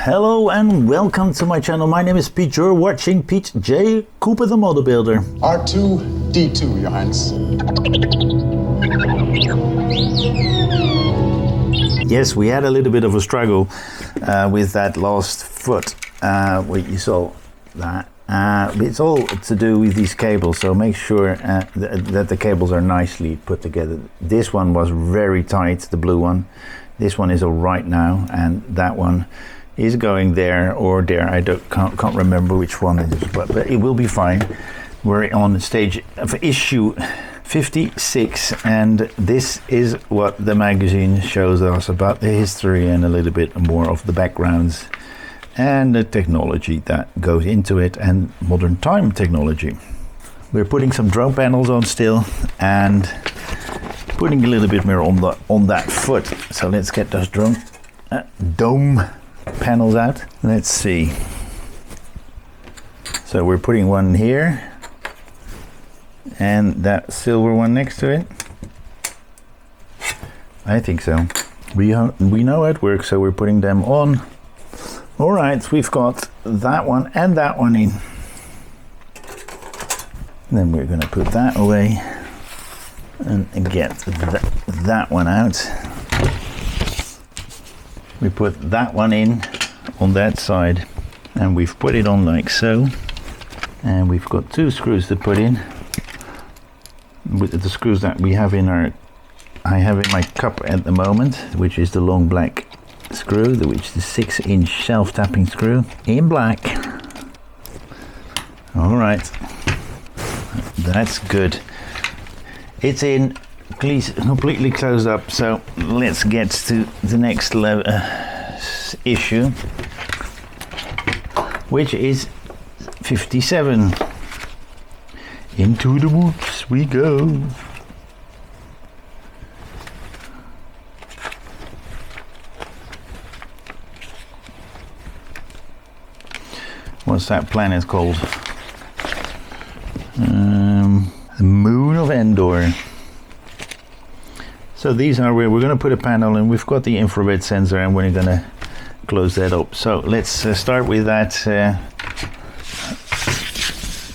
Hello and welcome to my channel. My name is Piet. You're watching Piet J. Cooper the Model Builder. R2-D2, Your Highness. Yes, we had a little bit of a struggle with that last foot. You saw that. It's all to do with these cables, so make sure that the cables are nicely put together. This one was very tight, the blue one. This one is all right now, and that one is going there or there. I can't remember which one it is, but it will be fine. We're on the stage of issue 56, and this is what the magazine shows us about the history and a little bit more of the backgrounds and the technology that goes into it and modern time technology. We're putting some drone panels on still and putting a little bit more on that foot. So let's get those dome panels out. Let's see. So we're putting one here and that silver one next to it. I think so. We know it works, so we're putting them on. All right, we've got that one and that one in. Then we're going to put that away and get that one out. We put that one in on that side and we've put it on like so, and we've got two screws to put in with the screws that we have I have in my cup at the moment, which is the long black screw, which is the 6-inch self-tapping screw in black. All right, that's good. It's in completely closed up, so let's get to the next issue, which is 57. Into the woods we go. What's that planet called? The Moon of Endor. So these are where we're going to put a panel, and we've got the infrared sensor, and we're going to close that up. So let's start with that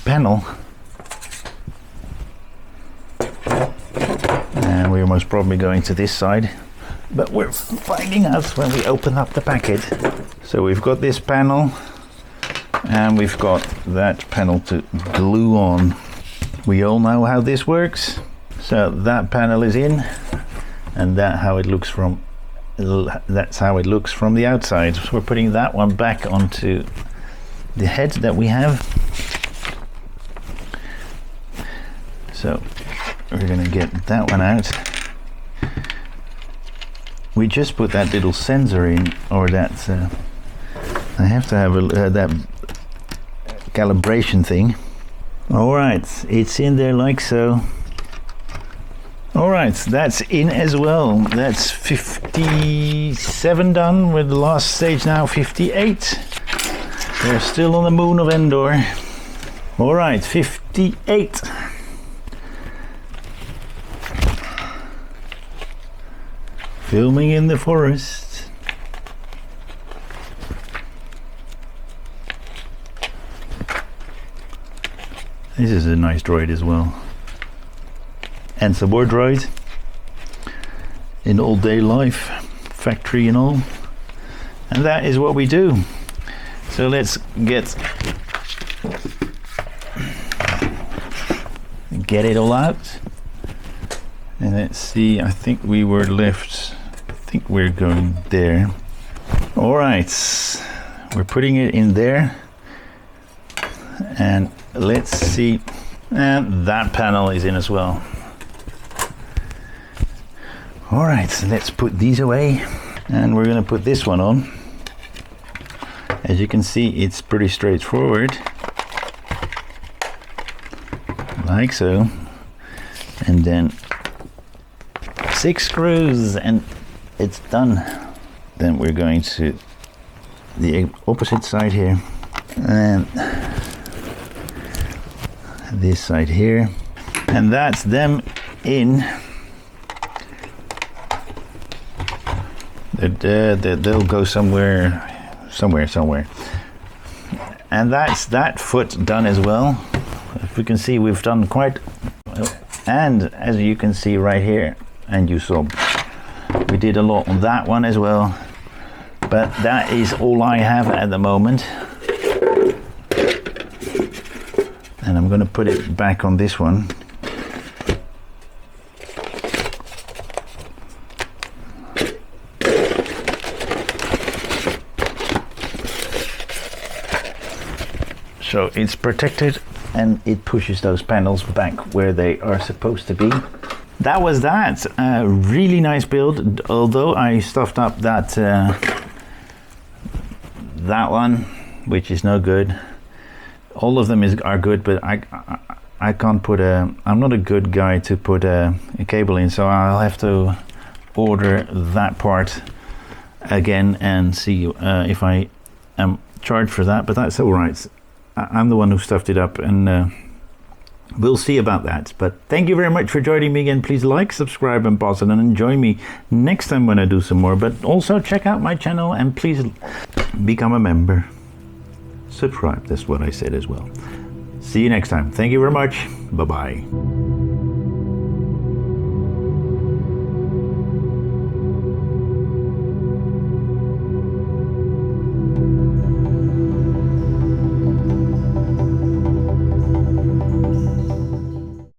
panel. And we're most probably going to this side, but we're finding out when we open up the packet. So we've got this panel, and we've got that panel to glue on. We all know how this works. So that panel is in, and that's how it looks from the outside. So we're putting that one back onto the head that we have. So we're going to get that one out. We just put that little sensor in, or that I have to have that calibration thing. All right, it's in there like so. All right, that's in as well. That's 57 done, with the last stage now 58. We're still on the Moon of Endor. All right, 58. Filming in the forest. This is a nice droid as well. And some more droids in all day life, factory and all. And that is what we do. So let's get it all out. And let's see, I think we were left, I think we're going there. All right, we're putting it in there. And let's see, and that panel is in as well. All right, so let's put these away, and we're going to put this one on. As you can see, it's pretty straightforward, like so, and then 6 screws and it's done. Then we're going to the opposite side here, and this side here, and that's them in. They'll go somewhere somewhere. And that's that foot done as well. If we can see, we've done quite, and as you can see right here, and you saw, we did a lot on that one as well. But that is all I have at the moment. And I'm going to put it back on this one. So it's protected and it pushes those panels back where they are supposed to be. That was that. Really nice build, although I stuffed up that that one, which is no good. All of them are good, but I can't put I'm not a good guy to put a cable in, so I'll have to order that part again and see if I am charged for that, but that's all right. I'm the one who stuffed it up, and we'll see about that. But thank you very much for joining me again. Please like, subscribe, and pause it, and join me next time when I do some more. But also check out my channel and please become a member. Subscribe, that's what I said as well. See you next time. Thank you very much. Bye-bye.